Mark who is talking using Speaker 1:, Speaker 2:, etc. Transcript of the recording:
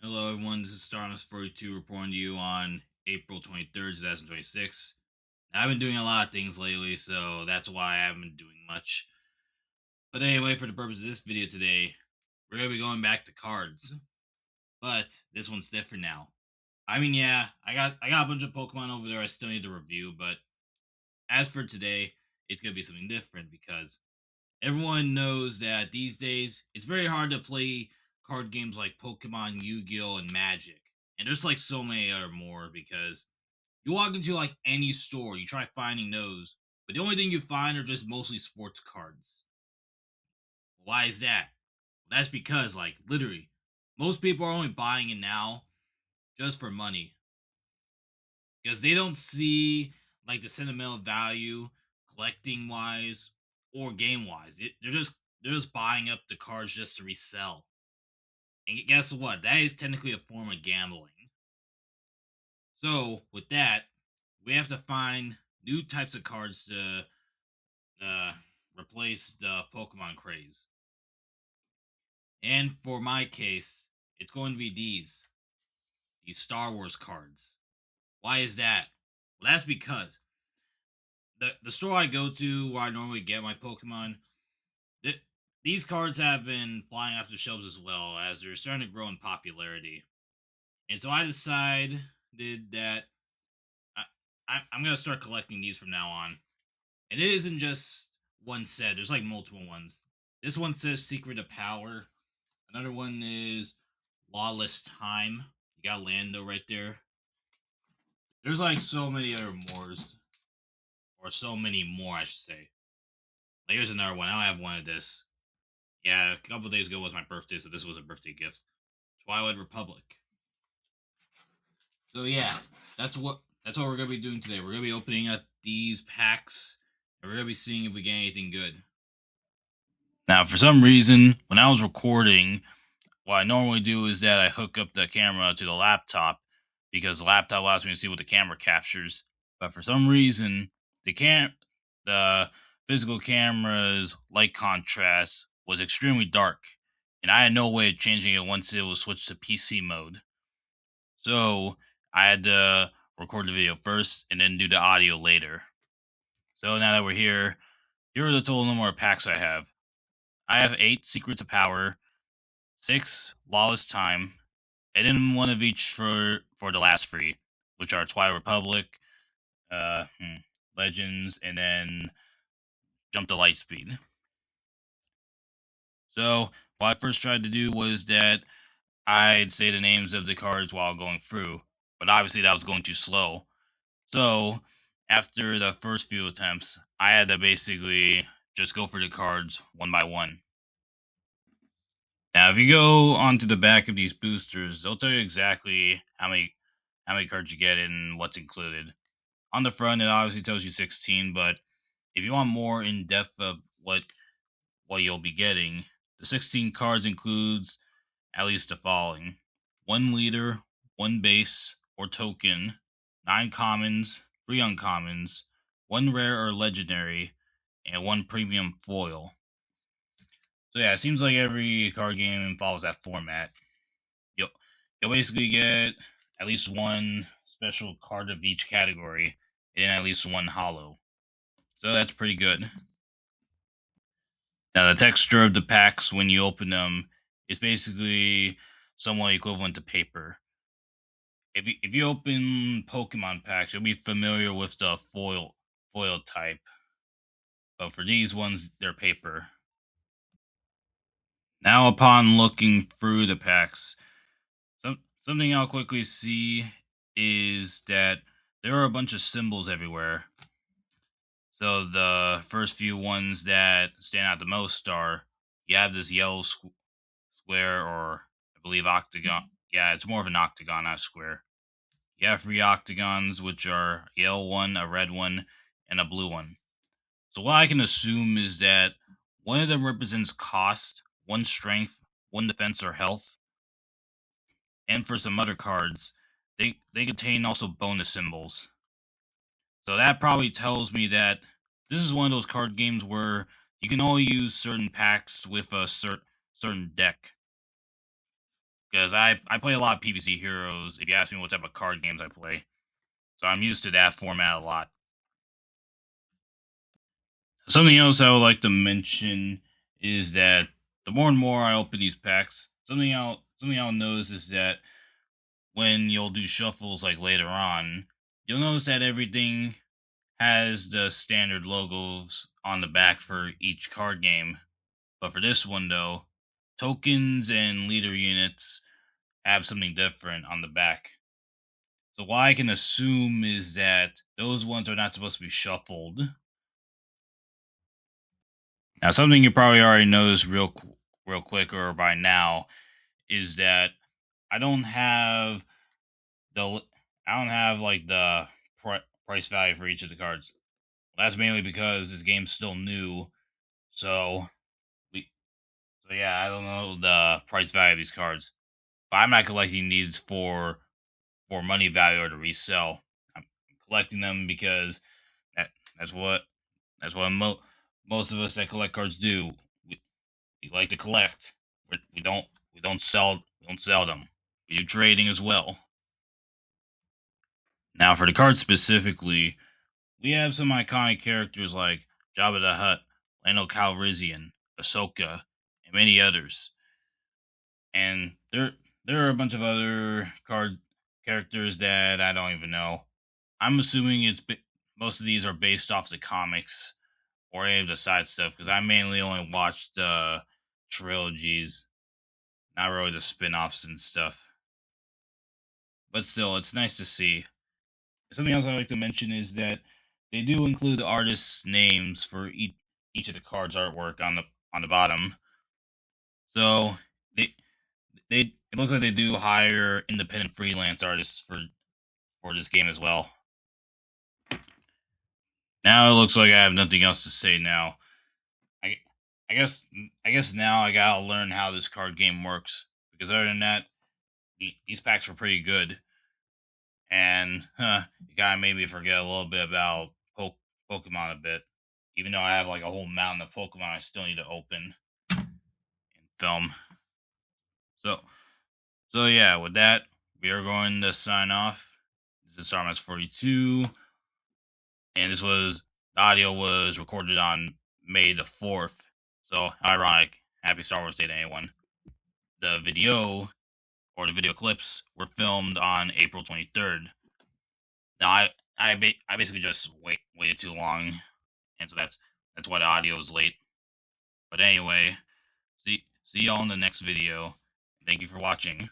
Speaker 1: Hello, everyone. This is Starmus42 reporting to you on April 23rd, 2026. I've been doing a lot of things lately, so that's why I haven't been doing much. But anyway, for the purpose of this video today, we're going to be going back to cards. But this one's different now. I mean, yeah, I got a bunch of Pokemon over there I still need to review, but as for today, it's going to be something different because everyone knows that these days it's very hard to play card games like Pokemon, Yu-Gi-Oh, and Magic. And there's like so many other more because you walk into like any store, you try finding those, but the only thing you find are just mostly sports cards. Why is that? Well, that's because like literally most people are only buying it now just for money because they don't see like the sentimental value collecting wise or game wise. They're just buying up the cards just to resell. And guess what? That is technically a form of gambling. So with that, we have to find new types of cards to uh, replace the Pokemon craze. And for my case, it's going to be these Star Wars cards. Why is that? Well, that's because the store I go to where I normally get my Pokemon, th- these cards have been flying off the shelves as well as they're starting to grow in popularity. And so I decided that I, I'm gonna start collecting these from now on. And it isn't just one set. There's like multiple ones. This one says Secret of Power. Another one is Lawless Time. You got Lando right there. There's like so many other mores, or so many more, I should say. Like, here's another one. I don't have one of this. Yeah, a couple days ago was my birthday, so this was a birthday gift. Twilight Republic. So yeah, that's what we're gonna be doing today. We're gonna be opening up these packs, and we're gonna be seeing if we get anything good. Now, for some reason, when I was recording, what I normally do is that I hook up the camera to the laptop because the laptop allows me to see what the camera captures. But for some reason, the physical camera's light contrast was extremely dark, and I had no way of changing it once it was switched to PC mode. So I had to record the video first and then do the audio later. So now that we're here are the total number of packs I have. I have 8 Secrets of Power, 6 Lawless Time, and then one of each for the last 3, which are Twilight Republic, uh, hmm, Legends, and then Jump to Lightspeed. So what I first tried to do was that I'd say the names of the cards while going through, but obviously that was going too slow. So after the first few attempts, I had to basically just go for the cards one by one. Now, if you go onto the back of these boosters, they'll tell you exactly how many cards you get and what's included. On the front, it obviously tells you 16, but if you want more in depth of what you'll be getting, the 16 cards includes at least the following: one leader, one base or token, 9 commons, 3 uncommons, one rare or legendary, and one premium foil. So yeah, it seems like every card game follows that format. You'll you'll basically get at least one special card of each category and at least one hollow. So that's pretty good. Now the texture of the packs when you open them is basically somewhat equivalent to paper. If you open Pokemon packs, you'll be familiar with the foil type. But for these ones, they're paper. Now upon looking through the packs, something I'll quickly see is that there are a bunch of symbols everywhere. So the first few ones that stand out the most are you have this yellow square, or I believe octagon. Yeah, it's more of an octagon, not a square. You have 3 octagons, which are a yellow one, a red one, and a blue one. So what I can assume is that one of them represents cost, one strength, one defense or health, and for some other cards, they contain also bonus symbols. So that probably tells me that this is one of those card games where you can only use certain packs with a certain deck. because I play a lot of PVC Heroes. If you ask me what type of card games I play, so I'm used to that format a lot. Something else I would like to mention is that the more and more I open these packs, something I'll notice is that when you'll do shuffles like later on, you'll notice that everything has the standard logos on the back for each card game. But for this one though, tokens and leader units have something different on the back. So what I can assume is that those ones are not supposed to be shuffled. Now, something you probably already noticed real quick or by now is that I don't have the I don't have like the price value for each of the cards. That's mainly because this game's still new, so we so yeah, I don't know the price value of these cards. But I'm not collecting these for money value or to resell. I'm collecting them because that that's what that's what most of us that collect cards do. We like to collect. We don't sell them. We do trading as well. Now for the cards specifically, we have some iconic characters like Jabba the Hutt, Lando Calrissian, Ahsoka, and many others. And there are a bunch of other card characters that I don't even know. I'm assuming most of these are based off the comics or any of the side stuff because I mainly only watched trilogies, not really the spin-offs and stuff. But still, it's nice to see. Something else I like to mention is that they do include the artists' names for each of the cards artwork on the bottom. So they they it looks like they do hire independent freelance artists for this game as well. Now it looks like I have nothing else to say now. I I guess I guess now I gotta learn how this card game works because other than that, these packs were pretty good, and you gotta maybe forget a little bit about Pokemon a bit. Even though I have like a whole mountain of Pokemon, I still need to open and film. So so yeah, with that, we are going to sign off. This is Starmas 42, and the audio was recorded on May the 4th. So ironic. Happy Star Wars Day to anyone. The video or the video clips were filmed on April 23rd. Now I basically just waited too long, and so that's why the audio is late. But anyway, see y'all in the next video. Thank you for watching.